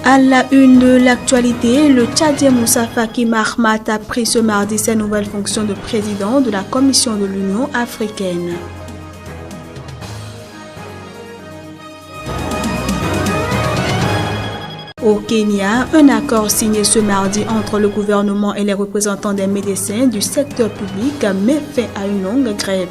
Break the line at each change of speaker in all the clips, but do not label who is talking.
À la une de l'actualité, le Tchadien Moussa Faki Mahamat a pris ce mardi ses nouvelles fonctions de président de la Commission de l'Union africaine. Au Kenya, un accord signé ce mardi entre le gouvernement et les représentants des médecins du secteur public met fin à une longue grève.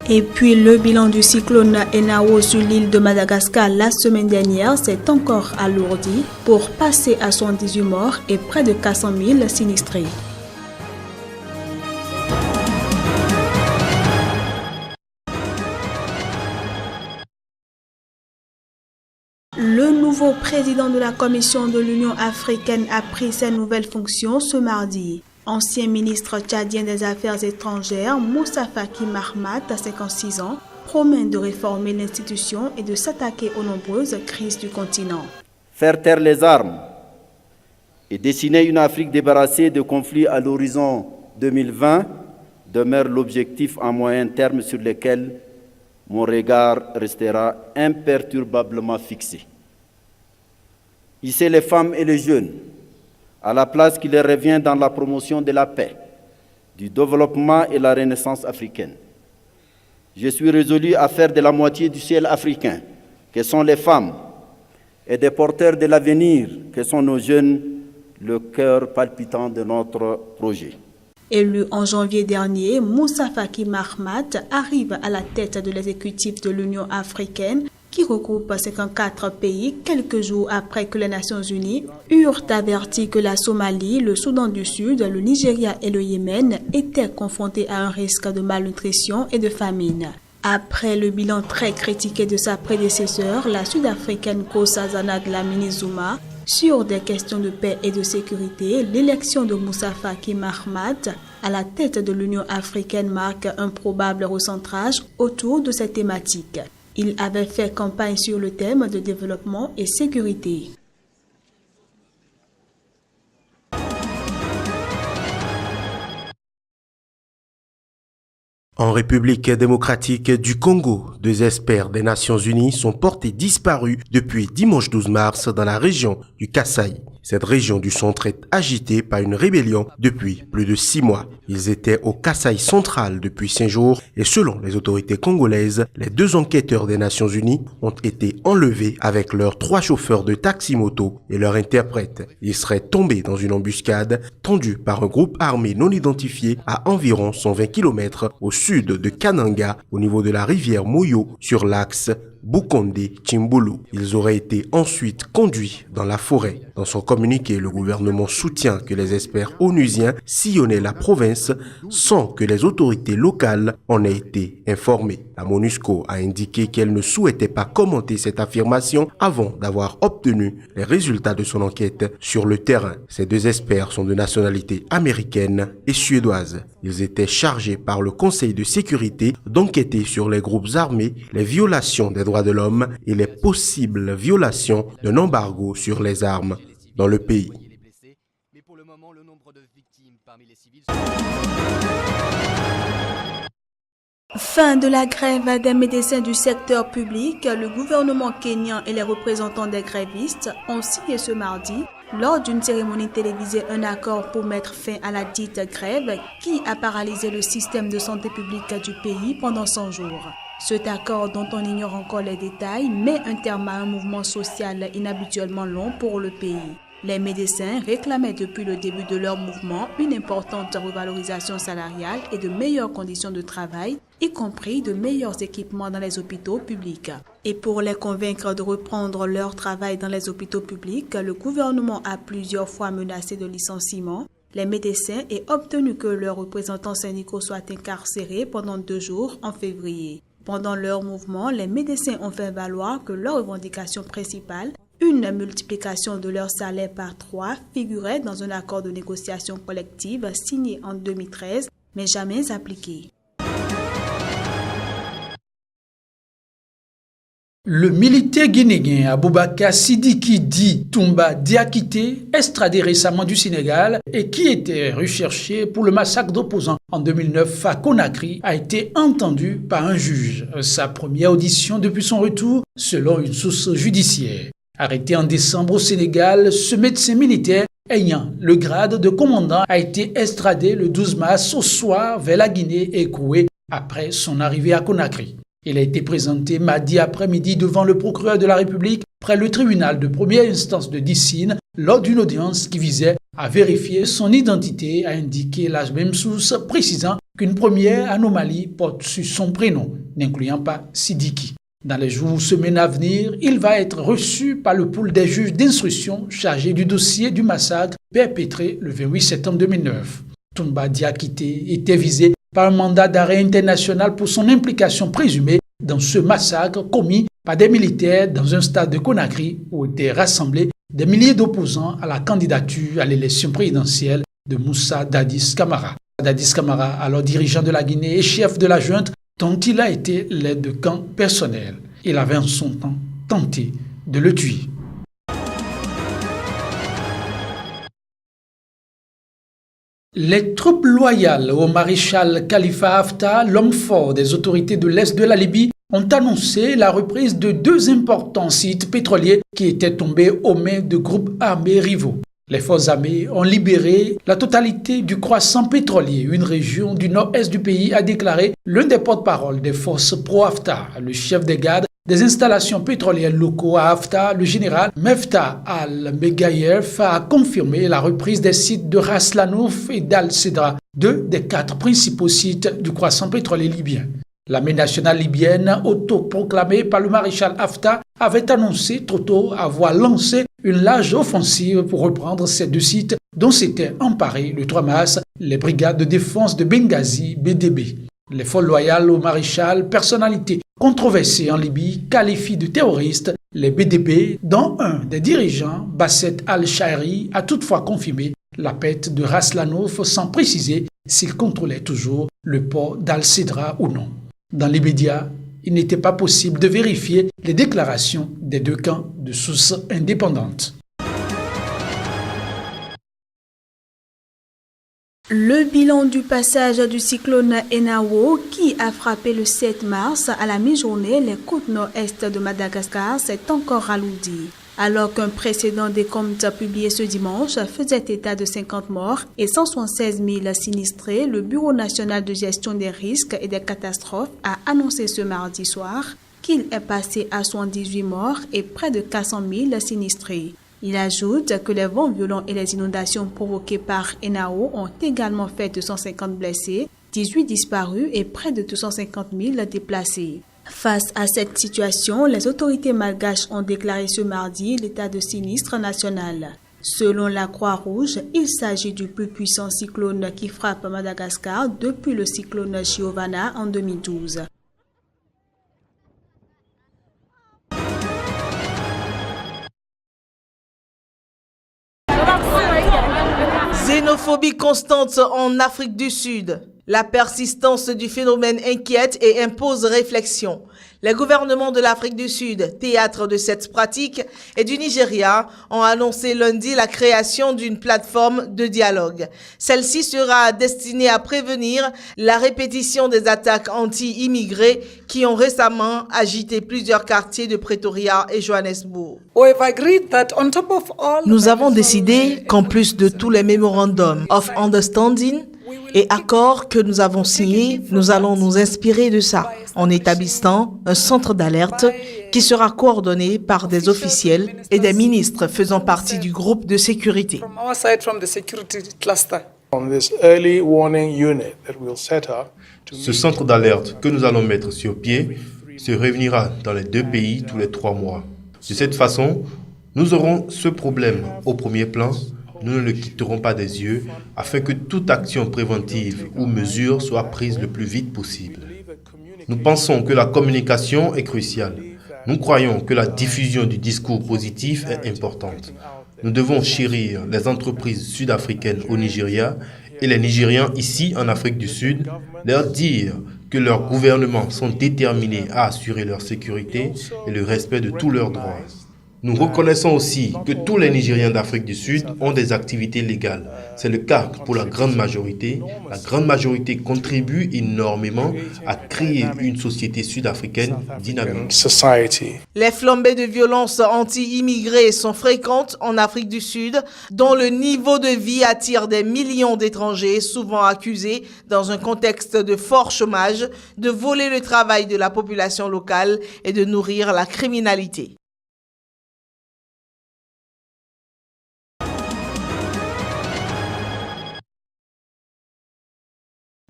Et puis le bilan du cyclone Enao sur l'île de Madagascar la semaine dernière s'est encore alourdi pour passer à 78 morts et près de 400 000 sinistrés. Le nouveau président de la Commission de l'Union africaine a pris ses nouvelles fonctions ce mardi. Ancien ministre tchadien des Affaires étrangères, Moussa Faki Mahamat, à 56 ans, promet de réformer l'institution et de s'attaquer aux nombreuses crises du continent.
Faire taire les armes et dessiner une Afrique débarrassée de conflits à l'horizon 2020 demeure l'objectif à moyen terme sur lequel mon regard restera imperturbablement fixé. Hisser les femmes et les jeunes à la place qui leur revient dans la promotion de la paix, du développement et la renaissance africaine. Je suis résolu à faire de la moitié du ciel africain, que sont les femmes, et des porteurs de l'avenir, que sont nos jeunes, le cœur palpitant de notre projet.
Élu en janvier dernier, Moussa Faki Mahamat arrive à la tête de l'exécutif de l'Union africaine qui regroupe 54 pays quelques jours après que les Nations Unies eurent averti que la Somalie, le Soudan du Sud, le Nigeria et le Yémen étaient confrontés à un risque de malnutrition et de famine. Après le bilan très critiqué de sa prédécesseur, la Sud-Africaine Nkosazana Dlamini Zuma, sur des questions de paix et de sécurité, l'élection de Moussa Faki Mahamat à la tête de l'Union africaine marque un probable recentrage autour de cette thématique. Il avait fait campagne sur le thème de développement et sécurité.
En République démocratique du Congo, 2 experts des Nations Unies sont portés disparus depuis dimanche 12 mars dans la région du Kasaï. Cette région du centre est agitée par une rébellion depuis plus de 6 mois. Ils étaient au Kasaï central depuis 5 jours et selon les autorités congolaises, les 2 enquêteurs des Nations Unies ont été enlevés avec leurs 3 chauffeurs de taxi-moto et leur interprète. Ils seraient tombés dans une embuscade tendue par un groupe armé non identifié à environ 120 km au sud de Kananga, au niveau de la rivière Moyo, sur l'axe Bukonde-Chimbulu. Ils auraient été ensuite conduits dans la forêt. Dans son communiqué, le gouvernement soutient que les experts onusiens sillonnaient la province sans que les autorités locales en aient été informées. La MONUSCO a indiqué qu'elle ne souhaitait pas commenter cette affirmation avant d'avoir obtenu les résultats de son enquête sur le terrain. Ces 2 experts sont de nationalité américaine et suédoise. Ils étaient chargés par le Conseil de sécurité d'enquêter sur les groupes armés, les violations des droits de l'homme et les possibles violations d'un embargo sur les armes dans le pays.
Fin de la grève des médecins du secteur public, le gouvernement kényan et les représentants des grévistes ont signé ce mardi, lors d'une cérémonie télévisée, un accord pour mettre fin à la dite grève qui a paralysé le système de santé publique du pays pendant 100 jours. Cet accord, dont on ignore encore les détails, met un terme à un mouvement social inhabituellement long pour le pays. Les médecins réclamaient depuis le début de leur mouvement une importante revalorisation salariale et de meilleures conditions de travail, y compris de meilleurs équipements dans les hôpitaux publics. Et pour les convaincre de reprendre leur travail dans les hôpitaux publics, le gouvernement a plusieurs fois menacé de licenciement les médecins et obtenu que leurs représentants syndicaux soient incarcérés pendant 2 jours en février. Pendant leur mouvement, les médecins ont fait valoir que leur revendication principale, une multiplication de leur salaire par 3, figurait dans un accord de négociation collective signé en 2013, mais jamais appliqué.
Le militaire guinéen Aboubakar Sidiki dit Toumba Diakité, extradé récemment du Sénégal et qui était recherché pour le massacre d'opposants en 2009 à Conakry, a été entendu par un juge. Sa première audition depuis son retour, selon une source judiciaire. Arrêté en décembre au Sénégal, ce médecin militaire ayant le grade de commandant a été extradé le 12 mars au soir vers la Guinée écrouée après son arrivée à Conakry. Il a été présenté mardi après-midi devant le procureur de la République près le tribunal de première instance de Dissine lors d'une audience qui visait à vérifier son identité, a indiqué la même source, précisant qu'une première anomalie porte sur son prénom, n'incluant pas Sidiki. Dans les jours ou semaines à venir, il va être reçu par le pool des juges d'instruction chargés du dossier du massacre perpétré le 28 septembre 2009. Toumba Diakité était visé par un mandat d'arrêt international pour son implication présumée dans ce massacre commis par des militaires dans un stade de Conakry où étaient rassemblés des milliers d'opposants à la candidature à l'élection présidentielle de Moussa Dadis Camara. Dadis Camara, alors dirigeant de la Guinée et chef de la junte, dont il a été l'aide de camp personnel. Il avait en son temps tenté de le tuer. Les troupes loyales au maréchal Khalifa Haftar, l'homme fort des autorités de l'Est de la Libye, ont annoncé la reprise de 2 importants sites pétroliers qui étaient tombés aux mains de groupes armés rivaux. Les forces armées ont libéré la totalité du croissant pétrolier, une région du nord-est du pays, a déclaré l'un des porte-parole des forces pro-Haftar, le chef des gardes des installations pétrolières locaux à Haftar, le général Meftah al-Meghayef a confirmé la reprise des sites de Ras Lanouf et d'Al-Sedra, 2 des 4 principaux sites du croissant pétrolier libyen. L'armée nationale libyenne, autoproclamée par le maréchal Haftar, avait annoncé trop tôt avoir lancé une large offensive pour reprendre ces 2 sites dont s'étaient emparés le 3 mars les brigades de défense de Benghazi, BDB. Les forces loyales au maréchal, personnalité controversée en Libye, qualifient de terroristes les BDB, dont un des dirigeants, Basset al-Shairi, a toutefois confirmé la perte de Ras Lanouf sans préciser s'il contrôlait toujours le port d'Al-Sedra ou non. Dans l'immédiat, il n'était pas possible de vérifier les déclarations des 2 camps de sources indépendantes.
Le bilan du passage du cyclone Enawo qui a frappé le 7 mars à la mi-journée les côtes nord-est de Madagascar s'est encore alourdi. Alors qu'un précédent décompte publié ce dimanche faisait état de 50 morts et 176 000 sinistrés, le Bureau national de gestion des risques et des catastrophes a annoncé ce mardi soir qu'il est passé à 78 morts et près de 400 000 sinistrés. Il ajoute que les vents violents et les inondations provoquées par Enawo ont également fait 250 blessés, 18 disparus et près de 250 000 déplacés. Face à cette situation, les autorités malgaches ont déclaré ce mardi l'état de sinistre national. Selon la Croix-Rouge, il s'agit du plus puissant cyclone qui frappe Madagascar depuis le cyclone Giovanna en 2012.
Xénophobie constante en Afrique du Sud. La persistance du phénomène inquiète et impose réflexion. Les gouvernements de l'Afrique du Sud, théâtre de cette pratique, et du Nigeria ont annoncé lundi la création d'une plateforme de dialogue. Celle-ci sera destinée à prévenir la répétition des attaques anti-immigrés qui ont récemment agité plusieurs quartiers de Pretoria et Johannesburg. Nous avons décidé qu'en plus de tous les mémorandums of understanding et accords que nous avons signés, nous allons nous inspirer de ça en établissant un centre d'alerte qui sera coordonné par des officiels et des ministres faisant partie du groupe de sécurité.
Ce centre d'alerte que nous allons mettre sur pied se réunira dans les 2 pays tous les 3 mois. De cette façon, nous aurons ce problème au premier plan. Nous ne le quitterons pas des yeux afin que toute action préventive ou mesure soit prise le plus vite possible. Nous pensons que la communication est cruciale. Nous croyons que la diffusion du discours positif est importante. Nous devons chérir les entreprises sud-africaines au Nigeria et les Nigérians ici en Afrique du Sud, leur dire que leurs gouvernements sont déterminés à assurer leur sécurité et le respect de tous leurs droits. Nous reconnaissons aussi que tous les Nigériens d'Afrique du Sud ont des activités légales. C'est le cas pour la grande majorité. La grande majorité contribue énormément à créer une société sud-africaine dynamique.
Les flambées de violences anti-immigrés sont fréquentes en Afrique du Sud, dont le niveau de vie attire des millions d'étrangers, souvent accusés, dans un contexte de fort chômage, de voler le travail de la population locale et de nourrir la criminalité.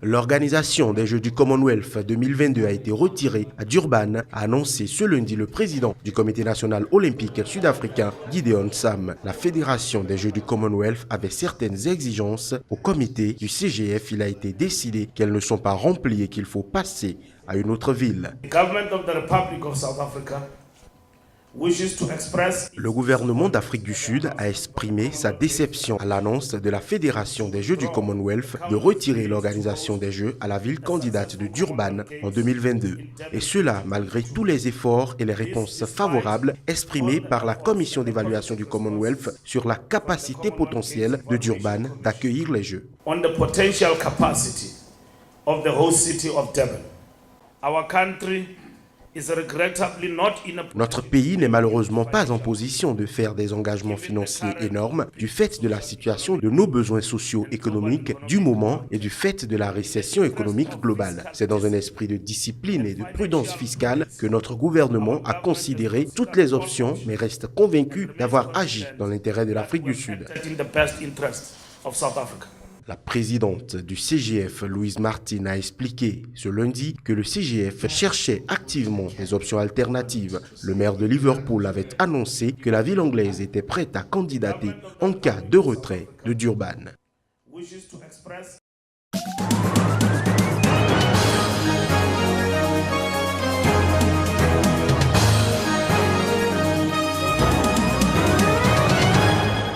L'organisation des Jeux du Commonwealth 2022 a été retirée à Durban, a annoncé ce lundi le président du Comité national olympique sud-africain, Gideon Sam. La fédération des Jeux du Commonwealth avait certaines exigences. Au comité du CGF, il a été décidé qu'elles ne sont pas remplies et qu'il faut passer à une autre ville. Le gouvernement d'Afrique du Sud a exprimé sa déception à l'annonce de la Fédération des Jeux du Commonwealth de retirer l'organisation des Jeux à la ville candidate de Durban en 2022. Et cela malgré tous les efforts et les réponses favorables exprimées par la commission d'évaluation du Commonwealth sur la capacité potentielle de Durban d'accueillir les Jeux. Notre pays n'est malheureusement pas en position de faire des engagements financiers énormes du fait de la situation de nos besoins socio-économiques du moment et du fait de la récession économique globale. C'est dans un esprit de discipline et de prudence fiscale que notre gouvernement a considéré toutes les options mais reste convaincu d'avoir agi dans l'intérêt de l'Afrique du Sud. La présidente du CGF, Louise Martin, a expliqué ce lundi que le CGF cherchait activement des options alternatives. Le maire de Liverpool avait annoncé que la ville anglaise était prête à candidater en cas de retrait de Durban.